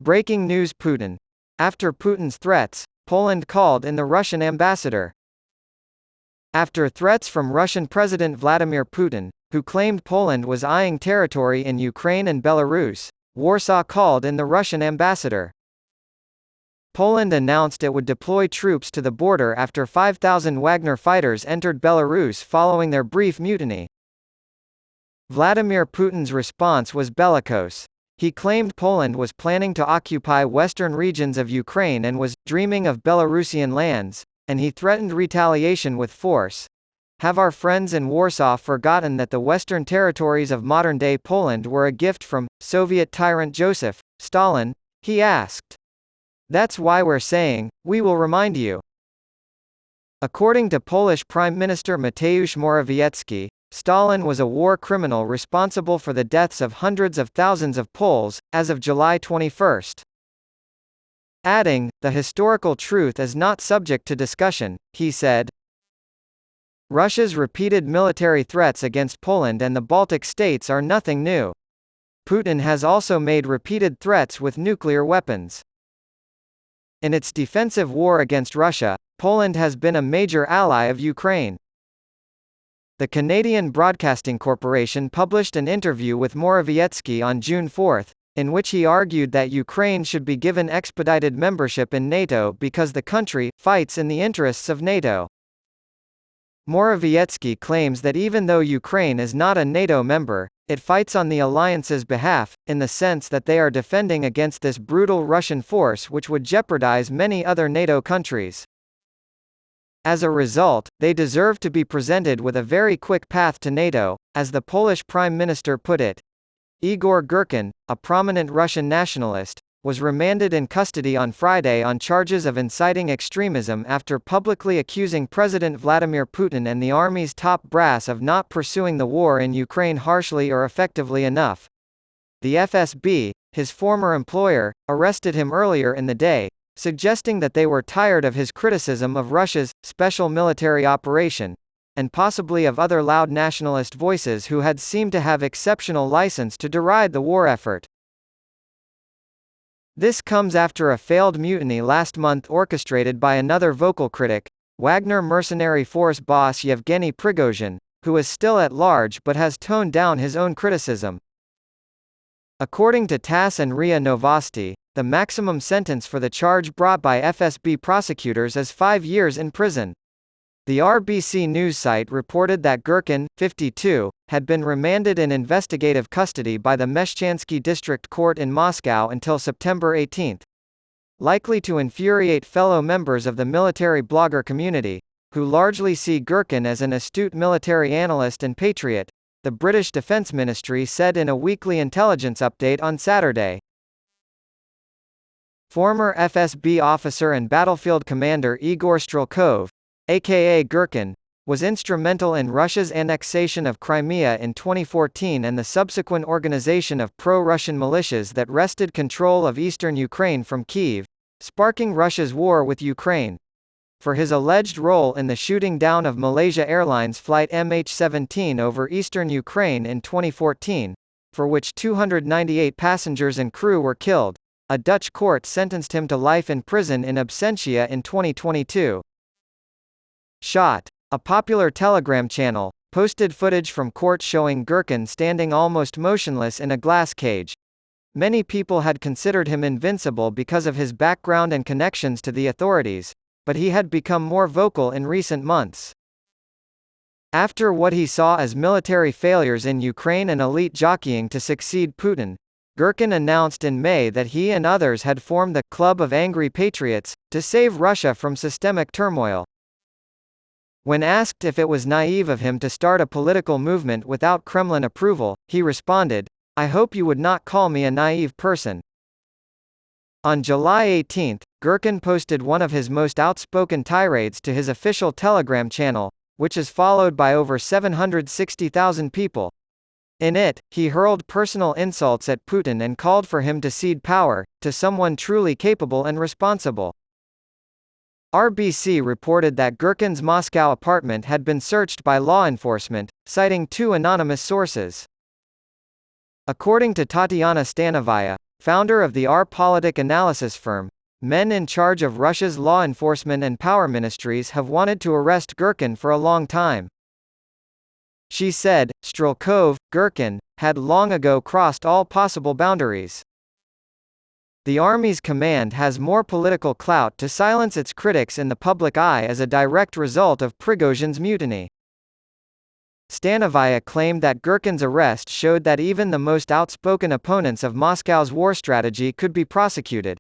Breaking news: Putin. After Putin's threats, Poland called in the Russian ambassador. After threats from Russian President Vladimir Putin, who claimed Poland was eyeing territory in Ukraine and Belarus, Warsaw called in the Russian ambassador. Poland announced it would deploy troops to the border after 5,000 Wagner fighters entered Belarus following their brief mutiny. Vladimir Putin's response was bellicose. He claimed Poland was planning to occupy western regions of Ukraine and was dreaming of Belarusian lands, and he threatened retaliation with force. Have our friends in Warsaw forgotten that the western territories of modern-day Poland were a gift from Soviet tyrant Joseph Stalin? He asked. That's why we're saying, we will remind you. According to Polish Prime Minister Mateusz Morawiecki, Stalin was a war criminal responsible for the deaths of hundreds of thousands of Poles, as of July 21. Adding, the historical truth is not subject to discussion, he said. Russia's repeated military threats against Poland and the Baltic states are nothing new. Putin has also made repeated threats with nuclear weapons. In its defensive war against Russia, Poland has been a major ally of Ukraine. The Canadian Broadcasting Corporation published an interview with Morawiecki on June 4, in which he argued that Ukraine should be given expedited membership in NATO because the country fights in the interests of NATO. Morawiecki claims that even though Ukraine is not a NATO member, it fights on the alliance's behalf, in the sense that they are defending against this brutal Russian force which would jeopardize many other NATO countries. As a result, they deserve to be presented with a very quick path to NATO, as the Polish Prime Minister put it. Igor Girkin, a prominent Russian nationalist, was remanded in custody on Friday on charges of inciting extremism after publicly accusing President Vladimir Putin and the army's top brass of not pursuing the war in Ukraine harshly or effectively enough. The FSB, his former employer, arrested him earlier in the day, suggesting that they were tired of his criticism of Russia's special military operation, and possibly of other loud nationalist voices who had seemed to have exceptional license to deride the war effort. This comes after a failed mutiny last month orchestrated by another vocal critic, Wagner mercenary force boss Yevgeny Prigozhin, who is still at large but has toned down his own criticism. According to TASS and RIA Novosti, the maximum sentence for the charge brought by FSB prosecutors is 5 years in prison. The RBC News site reported that Girkin, 52, had been remanded in investigative custody by the Meshchansky District Court in Moscow until September 18. Likely to infuriate fellow members of the military blogger community, who largely see Girkin as an astute military analyst and patriot, the British Defence Ministry said in a weekly intelligence update on Saturday. Former FSB officer and battlefield commander Igor Strelkov, aka Girkin, was instrumental in Russia's annexation of Crimea in 2014 and the subsequent organization of pro-Russian militias that wrested control of eastern Ukraine from Kyiv, sparking Russia's war with Ukraine. For his alleged role in the shooting down of Malaysia Airlines flight MH17 over eastern Ukraine in 2014, for which 298 passengers and crew were killed, a Dutch court sentenced him to life in prison in absentia in 2022. Shot. A popular Telegram channel posted footage from court showing Girkin standing almost motionless in a glass cage. Many people had considered him invincible because of his background and connections to the authorities, but he had become more vocal in recent months. After what he saw as military failures in Ukraine and elite jockeying to succeed Putin, Girkin announced in May that he and others had formed the Club of Angry Patriots to save Russia from systemic turmoil. When asked if it was naive of him to start a political movement without Kremlin approval, he responded, "I hope you would not call me a naive person." On July 18, Girkin posted one of his most outspoken tirades to his official Telegram channel, which is followed by over 760,000 people. In it, he hurled personal insults at Putin and called for him to cede power to someone truly capable and responsible. RBC reported that Girkin's Moscow apartment had been searched by law enforcement, citing 2 anonymous sources. According to Tatiana Stanovaya, founder of the R-Politic analysis firm. Men in charge of Russia's law enforcement and power ministries have wanted to arrest Gherkin for a long time. She said, Strelkov, Gherkin, had long ago crossed all possible boundaries. The army's command has more political clout to silence its critics in the public eye as a direct result of Prigozhin's mutiny. Stanovaya claimed that Gherkin's arrest showed that even the most outspoken opponents of Moscow's war strategy could be prosecuted.